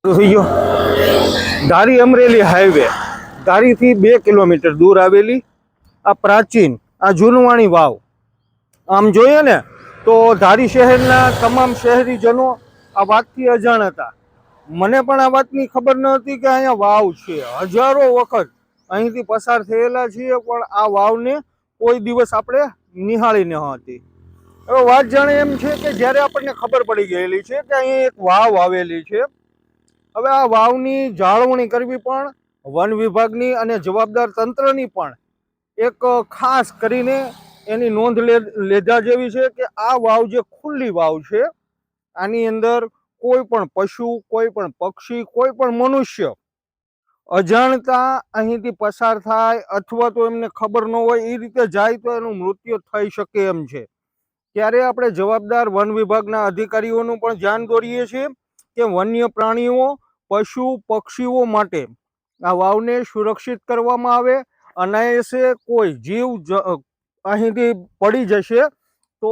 થઈ ગયો ધારી Amreli highway ધારીથી 2 kilometre દૂર આવેલી આ પ્રાચીન આ જૂનવાણી વાવ આમ જોઈએ ને તો ધારી શહેરના તમામ શહેરીજનો આ વાતથી અજાણ હતા. મને પણ આ વાતની ખબર ન હતી કે અહીંયા વાવ છે. હજારો વખત અહીંથી પસાર થયેલા છીએ પણ આ વાવને કોઈ દિવસ આપણે નિહાળી ન હતી. હવે વાત જાણે એમ છે કે જ્યારે આપણને ખબર પડી ગયેલી છે કે અહીં એક વાવ આવેલી છે, હવે આ વાવની જાળવણી કરવી પણ વન વિભાગની અને જવાબદાર તંત્રની પણ એક ખાસ કરીને એની નોંધ લેધા જેવી છે કે આ વાવ જે ખુલ્લી વાવ છે આની અંદર કોઈ પણ પશુ, કોઈ પણ પક્ષી, કોઈ પણ મનુષ્ય અજાણતા અહીંથી પસાર થાય અથવા તો એમને ખબર ન હોય એ રીતે જાય તો એનું મૃત્યુ થઈ શકે એમ છે. ત્યારે આપણે જવાબદાર વન વિભાગના અધિકારીઓનું પણ ધ્યાન દોરીએ છીએ કે વન્ય પ્રાણીઓ, પશુ પક્ષીઓ માટે આ વાવને સુરક્ષિત કરવામાં આવે. અનાયાસે કોઈ જીવ અહીંથી પડી જશે તો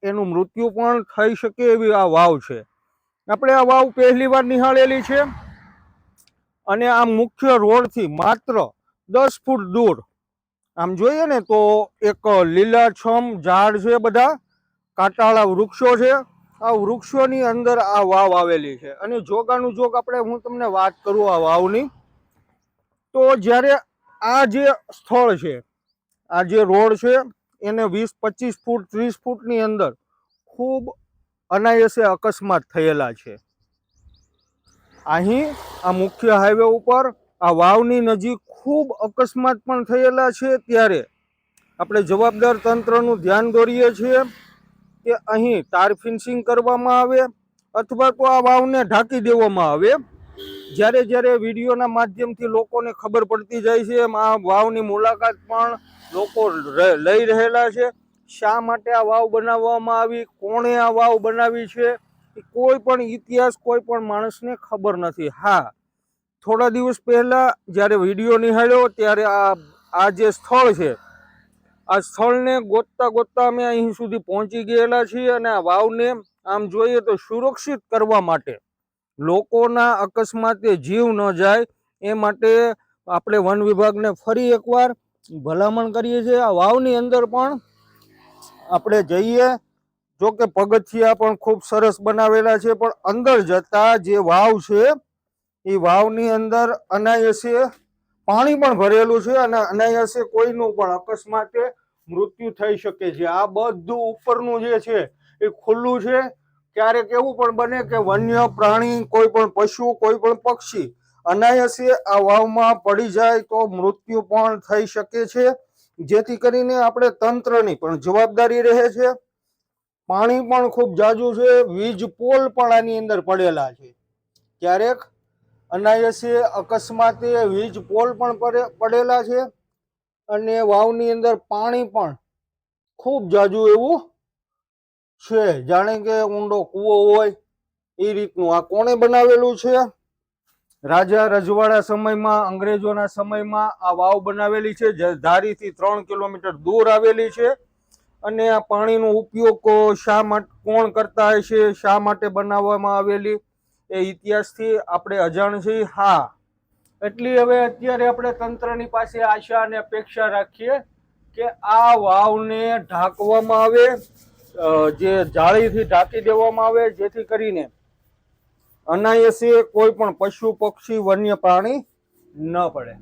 એનું મૃત્યુ પણ થઈ શકે એવી આ વાવ છે. આપણે આ વાવ પહેલી વાર નિહાળેલી છે અને આ મુખ્ય રોડથી માત્ર 10 ફૂટ દૂર આમ જોઈએ ને તો એક લીલાછમ ઝાડ છે, બધા કાંટાળા વૃક્ષો છે. આ વૃક્ષોની અંદર આ વાવ આવેલી છે. અને જોગાનું જોગ હું તમને વાત કરું આ વાવની, તો જ્યારે આ જે સ્થળ છે, આ જે રોડ છે એને 20-25 ફૂટ 30 ફૂટની અંદર ખૂબ અનાયાસે અકસ્માત થયેલા છે. અહીં આ મુખ્ય હાઈવે ઉપર આ વાવની નજીક ખૂબ અકસ્માત પણ થયેલા છે. ત્યારે આપણે જવાબદાર તંત્રનું ધ્યાન દોરીએ છીએ કે અહીં તાર ફેન્સિંગ કરવામાં આવે અથવા તો આ વાવને ઢાંકી દેવામાં આવે. જ્યારે જ્યારે વિડીયોના માધ્યમથી લોકોને ખબર પડતી જાય છે એમ આ વાવની મુલાકાત પણ લોકો લઈ રહેલા છે. શા માટે આ વાવ બનાવવામાં આવી, કોણે આ વાવ બનાવી છે, કોઈ પણ ઇતિહાસ કોઈ પણ માણસને ખબર નથી. હા, થોડા દિવસ પહેલા જ્યારે વિડીયો નિહાળ્યો ત્યારે આ જે સ્થળ છે આ સ્થળને ગોતતા ગોતતા અમે અહીં સુધી પહોંચી ગયેલા છીએ. અને આ વાવને આમ જોઈએ તો સુરક્ષિત કરવા માટે, લોકોના અકસ્માતે જીવ ન જાય એ માટે આપણે વન વિભાગને ફરી એકવાર ભલામણ કરીએ છીએ. આ વાવની અંદર પણ આપણે જઈએ, જો કે પગથિયા પણ ખૂબ સરસ બનાવેલા છે, પણ અંદર જતા જે વાવ છે એ વાવની અંદર અનાયાસે પાણી પણ ભરેલું છે અને અનાયાસે કોઈનું પણ અકસ્માતે મૃત્યુ થઈ શકે છે. આ બધું ઉપરનું જે છે એ ખુલ્લું છે. ક્યારેક એવું પણ બને કે વન્ય પ્રાણી, કોઈ પણ પશુ, કોઈ પણ પક્ષી અનાયાસે આ વાવમાં પડી જાય તો મૃત્યુ પણ થઈ શકે છે. જેથી કરીને આપણે તંત્રની પણ જવાબદારી રહે છે. પાણી પણ ખૂબ જાજુ છે, વીજ પોલ પણ આની અંદર પડેલા છે. ક્યારેક અનાયાસે અકસ્માતે વીજ પોલ પણ પડેલા છે અને વાવની અંદર પાણી પણ ખૂબ જાજુ એવું છે, જાણે કે ઊંડો કૂવો હોય એ રીતનું. આ કોણે બનાવેલું છે? રાજા રજવાડા સમયમાં, અંગ્રેજોના સમયમાં આ વાવ બનાવેલી છે. ધારીથી 3 કિલોમીટર દૂર આવેલી છે. અને આ પાણીનો ઉપયોગ શા માટે, કોણ કરતા હશે, શા માટે બનાવવામાં આવેલી એ ઇતિહાસથી આપણે અજાણ છીએ. હા, એટલી હવે અત્યારે આપણે તંત્રની પાસે આશા અને અપેક્ષા રાખીએ કે આ વાવને ઢાંકવામાં આવે, જે જાળીથી ઢાંકી દેવામાં આવે, જેથી કરીને અનાયાસે કોઈ પણ પશુ પક્ષી વન્ય પ્રાણી ન પડે.